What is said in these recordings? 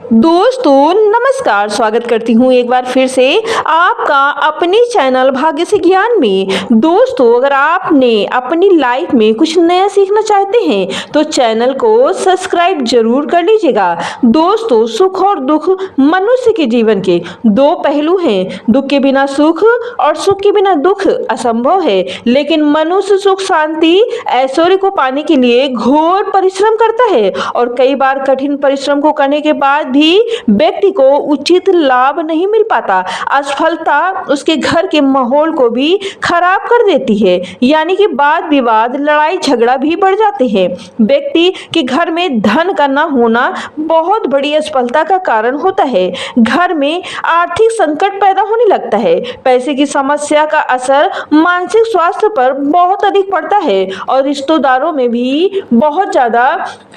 दोस्तों नमस्कार, स्वागत करती हूँ एक बार फिर से आपका अपने चैनल भाग्य से ज्ञान में। दोस्तों, अगर आपने अपनी लाइफ में कुछ नया सीखना चाहते हैं तो चैनल को सब्सक्राइब जरूर कर लीजिएगा। दोस्तों, सुख और दुख मनुष्य के जीवन के दो पहलू हैं। दुख के बिना सुख और सुख के बिना दुख असंभव है, लेकिन मनुष्य सुख शांति ऐश्वर्य को पाने के लिए घोर परिश्रम करता है और कई बार कठिन परिश्रम को करने के बाद भी व्यक्ति को उचित लाभ नहीं मिल पाता। असफलता उसके घर के माहौल को भी खराब कर देती है, यानी कि वाद विवाद लड़ाई झगड़ा भी बढ़ जाते हैं। व्यक्ति के घर में धन का न होना बहुत बड़ी असफलता का कारण होता है। घर में आर्थिक संकट पैदा होने लगता है। पैसे की समस्या का असर मानसिक स्वास्थ्य पर बहुत अधिक पड़ता है और रिश्तेदारों में भी बहुत ज्यादा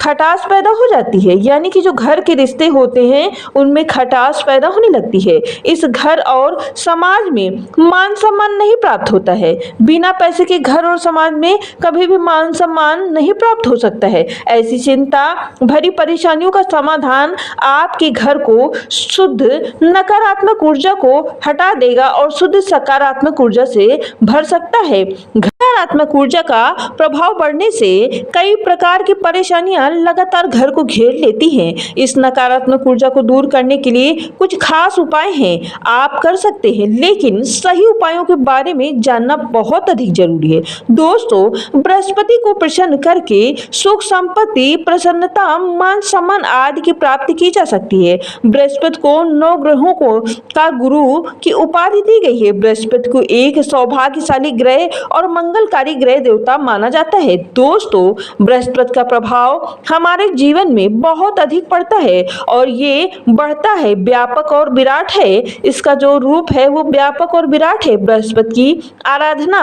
खटास पैदा हो जाती है, यानी कि जो घर के रिश्ते होते हैं उनमें खटास पैदा होने लगती है। इस घर और समाज में मान सम्मान नहीं प्राप्त होता है। बिना पैसे के घर और समाज में कभी भी मान सम्मान नहीं प्राप्त हो सकता है। ऐसी चिंता भरी परेशानियों का समाधान आपके घर को शुद्ध नकारात्मक ऊर्जा को हटा देगा और शुद्ध सकारात्मक ऊर्जा से भर सकता है। नकारात्मक ऊर्जा का प्रभाव बढ़ने से कई प्रकार की परेशानियां लगातार घर को घेर लेती हैं। इस नकारात्मक ऊर्जा को दूर करने के लिए कुछ खास उपाय हैं आप कर सकते हैं, लेकिन सही उपायों के बारे में जानना बहुत अधिक जरूरी है। दोस्तों, बृहस्पति को प्रसन्न करके सुख संपत्ति प्रसन्नता मान सम्मान आदि की प्राप्ति की जा सकती है। बृहस्पति को 9 ग्रहों को का गुरु की उपाधि दी गई है। बृहस्पति को एक सौभाग्यशाली ग्रह और मंगलकारी ग्रह देवता माना जाता है। दोस्तों, बृहस्पति का प्रभाव हमारे जीवन में बहुत अधिक पड़ता है और ये बढ़ता है, व्यापक और विराट है। इसका जो रूप है वो व्यापक और विराट है। बृहस्पति की आराधना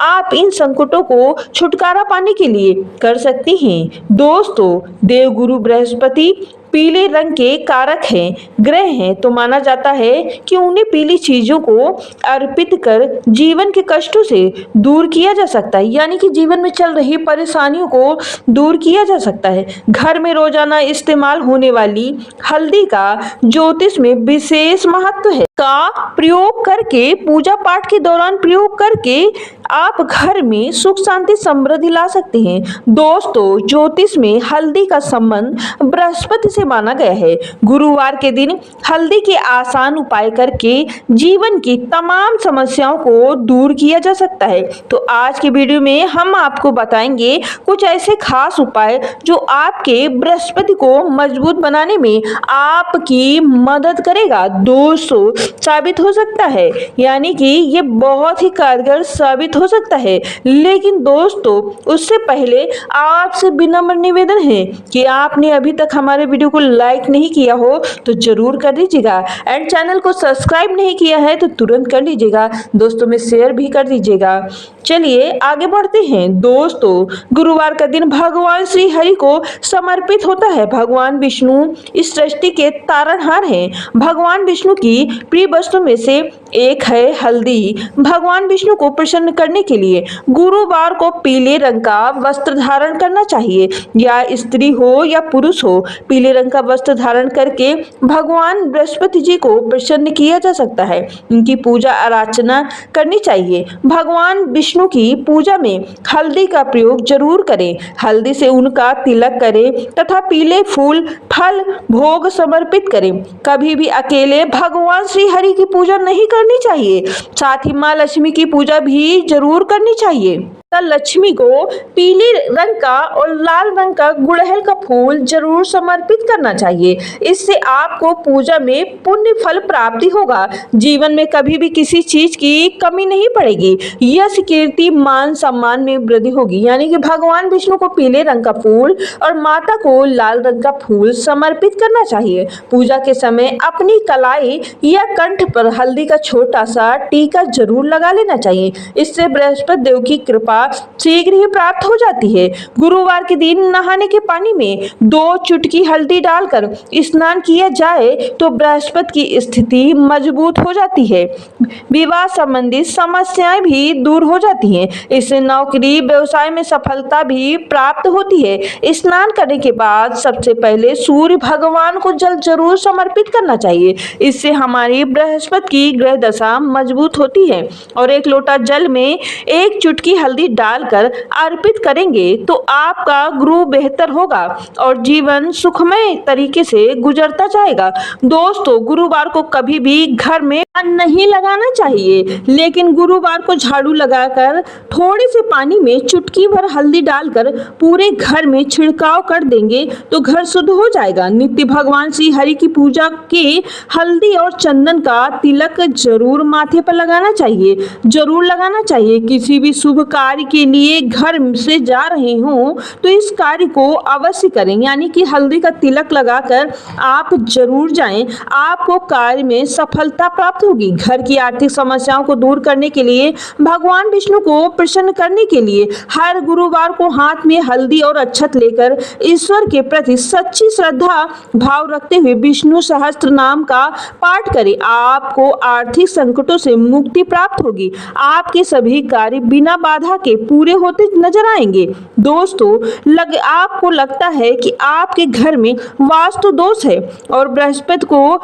आप इन संकटों को छुटकारा पाने के लिए कर सकती हैं। दोस्तों, देवगुरु बृहस्पति पीले रंग के कारक हैं, ग्रह हैं, तो माना जाता है कि उन्हें पीली चीजों को अर्पित कर जीवन के कष्टों से दूर किया जा सकता है, यानी कि जीवन में चल रही परेशानियों को दूर किया जा सकता है। घर में रोजाना इस्तेमाल होने वाली हल्दी का ज्योतिष में विशेष महत्व है। का प्रयोग करके पूजा पाठ के दौरान प्रयोग करके आप घर में सुख शांति समृद्धि ला सकते हैं। दोस्तों, ज्योतिष में हल्दी का संबंध बृहस्पति से माना गया है। गुरुवार के दिन हल्दी के आसान उपाय करके जीवन की तमाम समस्याओं को दूर किया जा सकता है। तो आज के वीडियो में हम आपको बताएंगे कुछ ऐसे खास उपाय जो आपके बृहस्पति को मजबूत बनाने में आपकी मदद करेगा। दोस्तों, साबित हो सकता है, यानी कि ये बहुत ही कारगर साबित हो सकता है। लेकिन दोस्तों, उससे पहले आपसे विनम्र निवेदन है कि आपने अभी तक हमारे वीडियो को लाइक नहीं किया हो तो जरूर कर दीजिएगा एंड चैनल को सब्सक्राइब नहीं किया है तो तुरंत कर लीजिएगा। दोस्तों में शेयर भी कर दीजिएगा। चलिए आगे बढ़ते हैं। दोस्तों, गुरुवार का दिन भगवान श्री हरि को समर्पित होता है। भगवान विष्णु इस सृष्टि के तारणहार हैं। भगवान विष्णु की प्रिय वस्तु में से एक है हल्दी। भगवान विष्णु को प्रसन्न करने के लिए गुरुवार को पीले रंग का वस्त्र धारण करना चाहिए, या स्त्री हो या पुरुष हो। पीले रंग का वस्त्र धारण करके भगवान बृहस्पति जी को प्रसन्न किया जा सकता है। उनकी पूजा अर्चना करनी चाहिए। भगवान विष्णु की पूजा में हल्दी का प्रयोग जरूर करें। हल्दी से उनका तिलक करें तथा पीले फूल फल भोग समर्पित करें। कभी भी अकेले भगवान श्री हरि की पूजा नहीं करनी चाहिए, साथ ही माँ लक्ष्मी की पूजा भी जरूर करनी चाहिए। लक्ष्मी को पीले रंग का और लाल रंग का गुड़हल का फूल जरूर समर्पित करना चाहिए। इससे आपको पूजा में पुण्य फल प्राप्ति होगा। जीवन में कभी भी किसी चीज की कमी नहीं पड़ेगी। यश कीर्ति मान सम्मान में वृद्धि होगी, यानी कि भगवान विष्णु को पीले रंग का फूल और माता को लाल रंग का फूल समर्पित करना चाहिए। पूजा के समय अपनी कलाई या कंठ पर हल्दी का छोटा सा टीका जरूर लगा लेना चाहिए। इससे बृहस्पति देव की कृपा शीघ्र ही प्राप्त हो जाती है। गुरुवार के दिन नहाने के पानी में 2 चुटकी हल्दी डालकर स्नान किया जाए तो बृहस्पति की स्थिति मजबूत हो जाती है। विवाह संबंधित समस्याएं भी दूर हो जाती हैं। इससे नौकरी व्यवसाय में सफलता भी प्राप्त होती है। स्नान करने के बाद सबसे पहले सूर्य भगवान को जल जरूर समर्पित करना चाहिए। इससे हमारी बृहस्पति की ग्रह दशा मजबूत होती है। और 1 लोटा जल में 1 चुटकी हल्दी डालकर अर्पित करेंगे तो आपका गुरु बेहतर होगा और जीवन सुखमय तरीके से गुजरता जाएगा। दोस्तों, गुरुवार को कभी भी घर में नहीं लगाना चाहिए, लेकिन गुरुवार को झाड़ू लगाकर थोड़े से पानी में चुटकी भर हल्दी डालकर पूरे घर में छिड़काव कर देंगे तो घर शुद्ध हो जाएगा। नित्य भगवान श्री हरि की पूजा के हल्दी और चंदन का तिलक जरूर माथे पर लगाना चाहिए, जरूर लगाना चाहिए। किसी भी शुभ कार्य के लिए घर से जा रहे हो तो इस कार्य को अवश्य करें, यानी कि हल्दी का तिलक लगाकर आप जरूर जाएं, आपको कार्य में सफलता प्राप्त होगी। घर की आर्थिक समस्याओं को दूर करने के लिए, भगवान विष्णु को प्रसन्न करने के लिए हर गुरुवार को हाथ में हल्दी और अक्षत लेकर ईश्वर के प्रति सच्ची श्रद्धा भाव रखते हुए विष्णु सहस्त्र नाम का पाठ करें। आपको आर्थिक संकटों से मुक्ति प्राप्त होगी। आपके सभी कार्य बिना बाधा के पूरे होते नजर आएंगे। दोस्तों, आपको लगता है कि आपके घर में वास्तु दोष है और बृहस्पति को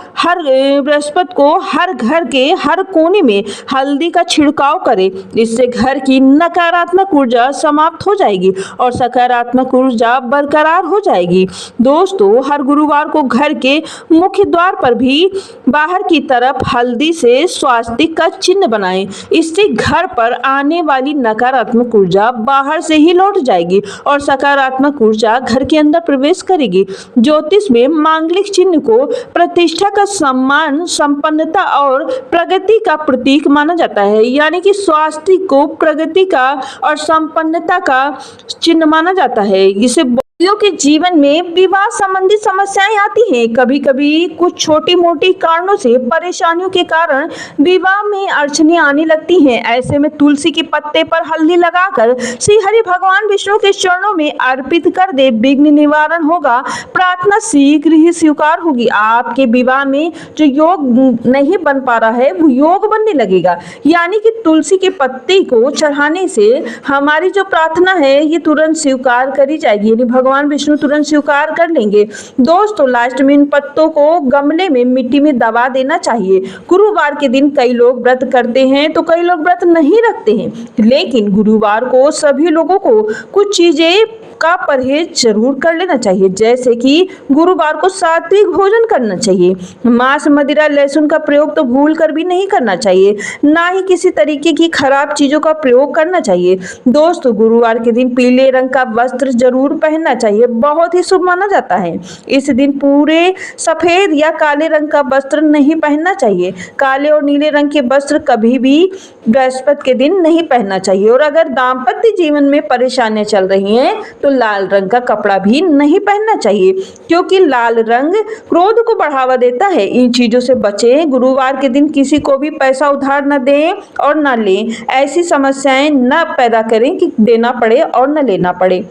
हर घर के हर कोने में हल्दी का छिड़काव करें। इससे घर की नकारात्मक ऊर्जा समाप्त हो जाएगी और सकारात्मक ऊर्जा बरकरार हो जाएगी। दोस्तों, हर गुरुवार को घर के मुख्य द्वार पर भी बाहर की तरफ हल्दी से स्वास्तिक का चिन्ह बनाएं। इससे घर पर आने वाली नकारात्मक ऊर्जा बाहर से ही लौट जाएगी और सकारात्मक ऊर्जा घर के अंदर प्रवेश करेगी। ज्योतिष में मांगलिक चिन्ह को प्रतिष्ठा का सम्मान, संपन्नता और प्रगति का प्रतीक माना जाता है, यानी कि स्वास्तिक को प्रगति का और संपन्नता का चिन्ह माना जाता है। इसे के जीवन में विवाह संबंधी समस्याएं आती हैं। कभी कभी कुछ छोटी मोटी कारणों से परेशानियों के कारण विवाह में अड़चनें आने लगती हैं। ऐसे में तुलसी के पत्ते पर हल्दी लगाकर श्री हरि भगवान विष्णु के चरणों में अर्पित कर दे, विघ्न निवारण होगा, प्रार्थना शीघ्र ही स्वीकार होगी। आपके विवाह में जो योग नहीं बन पा रहा है वो योग बनने लगेगा, यानी कि तुलसी के पत्ते को चढ़ाने से हमारी जो प्रार्थना है ये तुरंत स्वीकार करी जाएगी, यानी भगवान विष्णु तुरंत स्वीकार कर लेंगे। दोस्तों, लास्ट में इन पत्तों को गमले में मिट्टी में दबा देना चाहिए। गुरुवार के दिन कई लोग व्रत करते हैं तो कई लोग व्रत नहीं रखते हैं, लेकिन गुरुवार को सभी लोगों को कुछ चीजें का परहेज जरूर कर लेना चाहिए, जैसे कि गुरुवार को सात्विक भोजन करना चाहिए। मांस, मदिरा, लहसुन का प्रयोग तो भूल कर भी नहीं करना चाहिए, ना ही किसी तरीके की खराब चीजों का प्रयोग करना चाहिए। दोस्तों, गुरुवार के दिन पीले रंग का वस्त्र जरूर पहनना चाहिए, बहुत ही शुभ माना जाता है। इस दिन पूरे सफेद या काले रंग का वस्त्र नहीं पहनना चाहिए। काले और नीले रंग के वस्त्र कभी भी बृहस्पति के दिन नहीं पहनना चाहिए। और अगर दाम्पत्य जीवन में परेशानियां चल रही हैं तो लाल रंग का कपड़ा भी नहीं पहनना चाहिए, क्योंकि लाल रंग क्रोध को बढ़ावा देता है। इन चीजों से बचें। गुरुवार के दिन किसी को भी पैसा उधार न दें और न लें। ऐसी समस्याएं न पैदा करें कि देना पड़े और न लेना पड़े।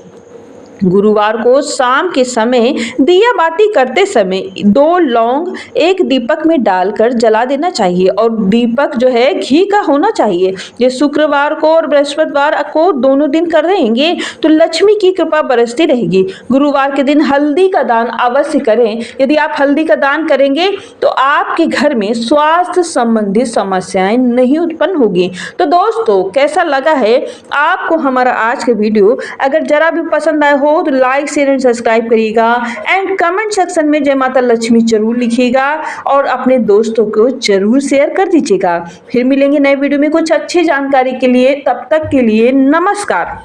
गुरुवार को शाम के समय दिया बाती करते समय 2 लौंग एक दीपक में डालकर जला देना चाहिए और दीपक जो है घी का होना चाहिए। ये शुक्रवार को और बृहस्पतिवार को दोनों दिन कर रहेंगे तो लक्ष्मी की कृपा बरसती रहेगी। गुरुवार के दिन हल्दी का दान अवश्य करें। यदि आप हल्दी का दान करेंगे तो आपके घर में स्वास्थ्य संबंधित समस्याएं नहीं उत्पन्न होगी। तो दोस्तों, कैसा लगा है आपको हमारा आज का वीडियो? अगर जरा भी पसंद आया हो तो लाइक, शेयर एंड सब्सक्राइब करिएगा एंड कमेंट सेक्शन में जय माता लक्ष्मी जरूर लिखिएगा और अपने दोस्तों को जरूर शेयर कर दीजिएगा। फिर मिलेंगे नए वीडियो में कुछ अच्छी जानकारी के लिए। तब तक के लिए नमस्कार।